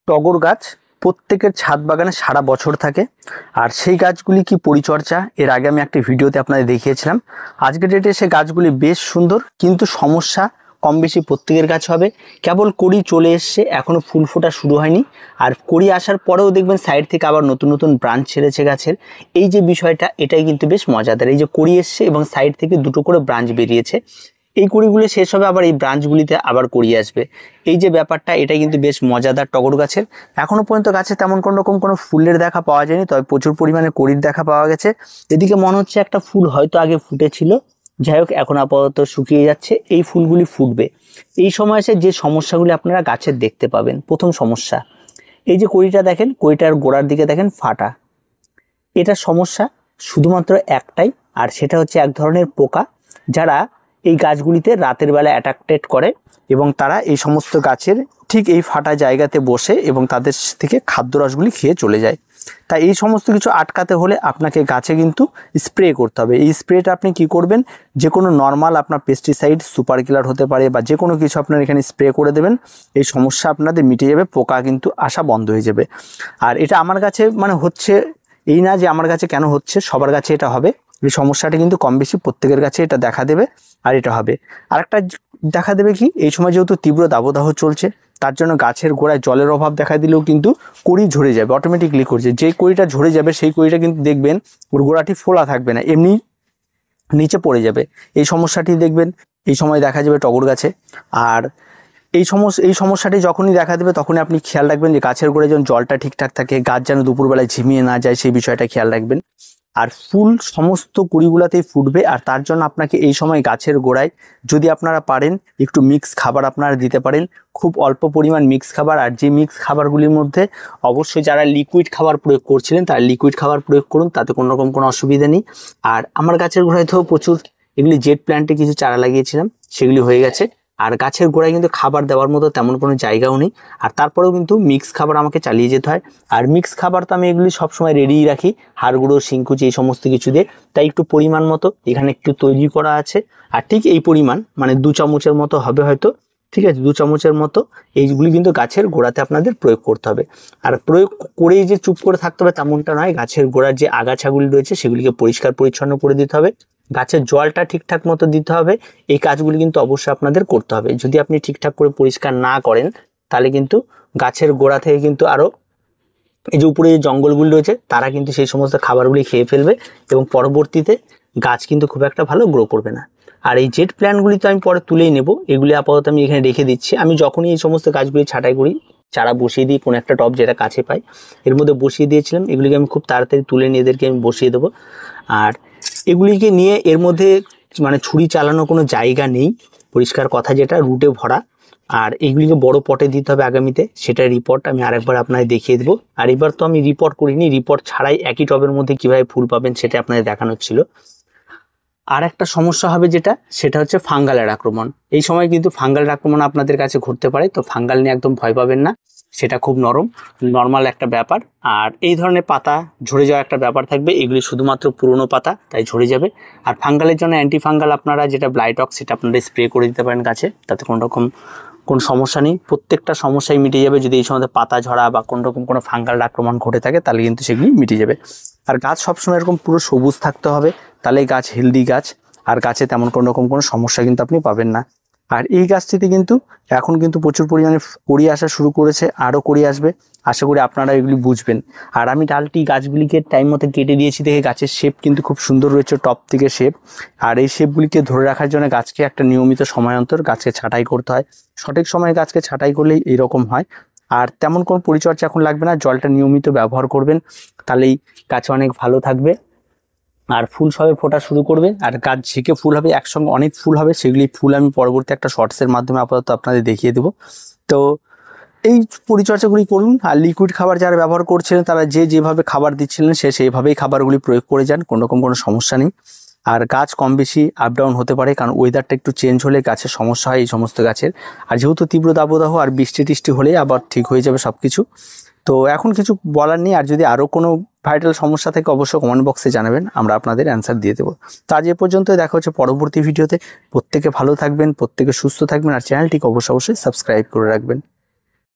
টগর গাছ প্রত্যেকের ছাদ বাগানে সারা বছর থাকে। আর সেই গাছগুলি কি পরিচর্যা এর আগে আমি একটা ভিডিওতে আপনাদের দেখিয়েছিলাম। আজকের ডেটে সে গাছগুলি বেশ সুন্দর, কিন্তু সমস্যা কম বেশি প্রত্যেকের গাছ হবে। কেবল কড়ি চলে এসছে, এখনও ফুল ফোটা শুরু হয়নি। আর কড়ি আসার পরেও দেখবেন সাইড থেকে আবার নতুন নতুন ব্রাঞ্চ ছেড়েছে গাছের। এই যে বিষয়টা, এটাই কিন্তু বেশ মজাদার। এই যে কড়ি এসছে এবং সাইড থেকে দুটো করে ব্রাঞ্চ বেরিয়েছে, এই কড়িগুলি শেষ হবে, আবার এই ব্রাঞ্চগুলিতে আবার কড়ি আসবে। এই যে ব্যাপারটা, এটা কিন্তু বেশ মজাদার টগর গাছের। এখনো পর্যন্ত গাছে তেমন কোনো ফুলের দেখা পাওয়া যায়নি, তবে প্রচুর পরিমাণে কড়ির দেখা পাওয়া গেছে। এদিকে মনে হচ্ছে একটা ফুল হয়তো আগে ফুটেছিল, যাই হোক এখন আপাতত শুকিয়ে যাচ্ছে। এই ফুলগুলি ফুটবে। এই সময় এসে যে সমস্যাগুলি আপনারা গাছের দেখতে পাবেন, প্রথম সমস্যা, এই যে কড়িটা দেখেন, কড়িটার গোড়ার দিকে দেখেন ফাটা। এটা সমস্যা শুধুমাত্র একটাই, আর সেটা হচ্ছে এক ধরনের পোকা যারা এই গাছগুলিতে রাতের বেলা অ্যাট্রাক্টেড করে এবং তারা এই সমস্ত গাছের ঠিক এই ফাটা জায়গাতে বসে এবং তাদের থেকে খাদ্যরসগুলি খেয়ে চলে যায়। তাই এই সমস্ত কিছু আটকাতে হলে আপনাকে গাছে কিন্তু স্প্রে করতে হবে। এই স্প্রেটা আপনি কি করবেন, যে কোনো নর্মাল আপনার পেস্টিসাইড, সুপার কিলার হতে পারে বা যে কোনো কিছু আপনার এখানে স্প্রে করে দেবেন। এই সমস্যা আপনাদের মিটে যাবে, পোকা কিন্তু আসা বন্ধ হয়ে যাবে। আর এটা আমার গাছে মানে হচ্ছে এই না যে আমার গাছে কেন হচ্ছে, সবার গাছে এটা হবে। এই সমস্যাটা কিন্তু কম বেশি প্রত্যেকের কাছে এটা দেখা দেবে, আর এটা হবে। আরেকটা দেখা দেবে কি, এই সময় যেহেতু তীব্র দাবদাহ চলছে, তার জন্য গাছের গোড়ায় জলের অভাব দেখা দিলেও কিন্তু কড়ি ঝরে যাবে অটোমেটিকলি। করছে যে কড়িটা ঝরে যাবে, সেই কড়িটা কিন্তু দেখবেন ওর গোড়াটি ফোলা থাকবে না, এমনি নিচে পড়ে যাবে। এই সমস্যাটি দেখবেন এই সময় দেখা যাবে টগর গাছে। আর এই সমস্যাটি যখনই দেখা দেবে, তখনই আপনি খেয়াল রাখবেন যে গাছের গোড়ায় যেন জলটা ঠিকঠাক থাকে, গাছ যেন দুপুরবেলায় ঝিমিয়ে না যায়, সেই বিষয়টা খেয়াল রাখবেন। আর ফুল সমস্ত কুড়িগুলাতেই ফুটবে, আর তার জন্য আপনাকে এই সময় গাছের গোড়ায় যদি আপনারা পারেন একটু মিক্স খাবার আপনারা দিতে পারেন, খুব অল্প পরিমাণ মিক্স খাবার। আর যে মিক্স খাবারগুলির মধ্যে অবশ্যই যারা লিকুইড খাবার প্রয়োগ করছিলেন তারা লিকুইড খাবার প্রয়োগ করুন, তাতে কোনো রকম কোনো অসুবিধা নেই। আর আমার গাছের গোড়ায় তো প্রচুর এগুলি জেট প্ল্যান্টে কিছু চারা লাগিয়েছিলাম, সেগুলি হয়ে গেছে। আর গাছের গোড়ায় কিন্তু খাবার দেওয়ার মতো তেমন কোনো জায়গাও নেই, আর তারপরেও কিন্তু মিক্স খাবার আমাকে চালিয়ে যেতে হয়। আর মিক্স খাবার তো আমি এগুলি সবসময় রেডিই রাখি, হাড় গুঁড়ো, শিংকুচি, এই সমস্ত কিছু দিয়ে। তাই একটু পরিমাণ মতো এখানে একটু তৈরি করা আছে, আর ঠিক এই পরিমাণ মানে 2 চামচের মতো হবে হয়তো, ঠিক আছে, 2 চামচের মতো এইগুলি কিন্তু গাছের গোড়াতে আপনাদের প্রয়োগ করতে হবে। আর প্রয়োগ করেই যে চুপ করে থাকতে হবে তেমনটা নয়, গাছের গোড়ার যে আগাছাগুলি রয়েছে সেগুলিকে পরিষ্কার পরিচ্ছন্ন করে দিতে হবে, গাছের জলটা ঠিকঠাক মতো দিতে হবে। এই কাজগুলি কিন্তু অবশ্যই আপনাদের করতে হবে। যদি আপনি ঠিকঠাক করে পরিষ্কার না করেন, তাহলে কিন্তু গাছের গোড়া থেকে কিন্তু আরও এই যে উপরে যে জঙ্গলগুলি রয়েছে তারা কিন্তু সেই সমস্ত খাবারগুলি খেয়ে ফেলবে এবং পরবর্তীতে গাছ কিন্তু খুব একটা ভালো গ্রো করবে না। আর এই জেট প্ল্যান্টগুলি তো আমি পরে তুলেই নেব, এগুলি আপাতত আমি এখানে রেখে দিচ্ছি। আমি যখনই এই সমস্ত গাছগুলি ছাঁটাই করি, চারা বসিয়ে দিই কোনো একটা টব যেটা কাছে পাই, এর মধ্যে বসিয়ে দিয়েছিলাম। এগুলিকে আমি খুব তাড়াতাড়ি তুলে নিয়ে এদেরকে আমি বসিয়ে দেবো। আর এগুলিকে নিয়ে এর মধ্যে মানে ছুরি চালানো কোনো জায়গা নেই, পরিষ্কার কথা যেটা, রুটে ভরা। আর এইগুলিকে বড় পটে দিতে হবে আগামীতে, সেটা রিপোর্ট আমি আরেকবার আপনাদের দেখিয়ে দেবো। আর এবার তো আমি রিপোর্ট করিনি, রিপোর্ট ছাড়াই একই টবের মধ্যে কিভাবে ফুল পাবেন সেটা আপনাদের দেখানোর ছিল। আর একটা সমস্যা হবে যেটা, সেটা হচ্ছে ফাঙ্গালের আক্রমণ। এই সময় কিন্তু ফাঙ্গালের আক্রমণ আপনাদের কাছে ঘটতে পারে, তো ফাঙ্গাল নিয়ে একদম ভয় পাবেন না, সেটা খুব নর্মাল একটা ব্যাপার। আর এই ধরনের পাতা ঝরে যাওয়া একটা ব্যাপার থাকবে, এগুলি শুধুমাত্র পুরনো পাতা, তাই ঝরে যাবে। আর ফাঙ্গালের জন্য অ্যান্টি ফাঙ্গাল আপনারা যেটা ব্লাইটক্স, সেটা আপনারা স্প্রে করে দিতে পারেন গাছে, তাতে কোনো সমস্যা নেই। প্রত্যেকটা সমস্যাই মিটে যাবে যদি এই সময় পাতা ঝরা বা কোনো ফাঙ্গাল আক্রমণ ঘটে থাকে, তাহলে কিন্তু সেগুলি মিটে যাবে। আর গাছ সবসময় এরকম পুরো সবুজ থাকতে হবে, তাহলে গাছ হেলদি গাছ, আর গাছে তেমন কোনো সমস্যা কিন্তু আপনি পাবেন না। আর এই গাছটিতে কিন্তু এখন কিন্তু প্রচুর পরিমাণে কড়ি আসা শুরু করেছে, আরও কড়ি আসবে, আশা করি আপনারা এগুলি বুঝবেন। আর আমি ডালটি গাছগুলিকে টাইম মতো কেটে দিয়েছি দেখে গাছের শেপ কিন্তু খুব সুন্দর রয়েছে, টপ থেকে শেপ। আর এই শেপগুলিকে ধরে রাখার জন্য গাছকে একটা নিয়মিত সময় অন্তর গাছকে ছাঁটাই করতে হয়, সঠিক সময়ে গাছকে ছাঁটাই করলেই এইরকম হয়। আর তেমন কোনো পরিচর্যা এখন লাগবে না, জলটা নিয়মিত ব্যবহার করবেন, তাহলেই গাছ অনেক ভালো থাকবে। আর ফুল সবে ফোটা শুরু করবে, আর গাছ ঝেঁকে ফুল হবে, একসঙ্গে অনেক ফুল হবে। সেগুলি ফুল আমি পরবর্তী একটা শর্টসের মাধ্যমে আপাতত আপনাদের দেখিয়ে দেবো। তো এই পরিচর্যাগুলি করুন। আর লিকুইড খাবার যারা ব্যবহার করছিলেন, তারা যেভাবে খাবার দিচ্ছিলেন সেইভাবেই খাবারগুলি প্রয়োগ করে যান, কোনো সমস্যা নেই। আর গাছ কম বেশি আপ ডাউন হতে পারে, কারণ ওয়েদারটা একটু চেঞ্জ হলে গাছের সমস্যা হয় এই সমস্ত গাছের। আর যেহেতু তীব্র দাবদাহ আর বৃষ্টি টিষ্টি হলে আবার ঠিক হয়ে যাবে সব কিছু। তো এখন কিছু বলার নেই। আর যদি আরও কোনো ভাইটাল সমস্যা থাকে অবশ্যই কমেন্ট বক্সে জানাবেন, আমরা আপনাদের অ্যান্সার দিয়ে দেবো। তো আজ এ পর্যন্ত, দেখা হচ্ছে পরবর্তী ভিডিওতে। প্রত্যেকে ভালো থাকবেন, প্রত্যেকে সুস্থ থাকবেন, আর চ্যানেলটিকে অবশ্যই সাবস্ক্রাইব করে রাখবেন।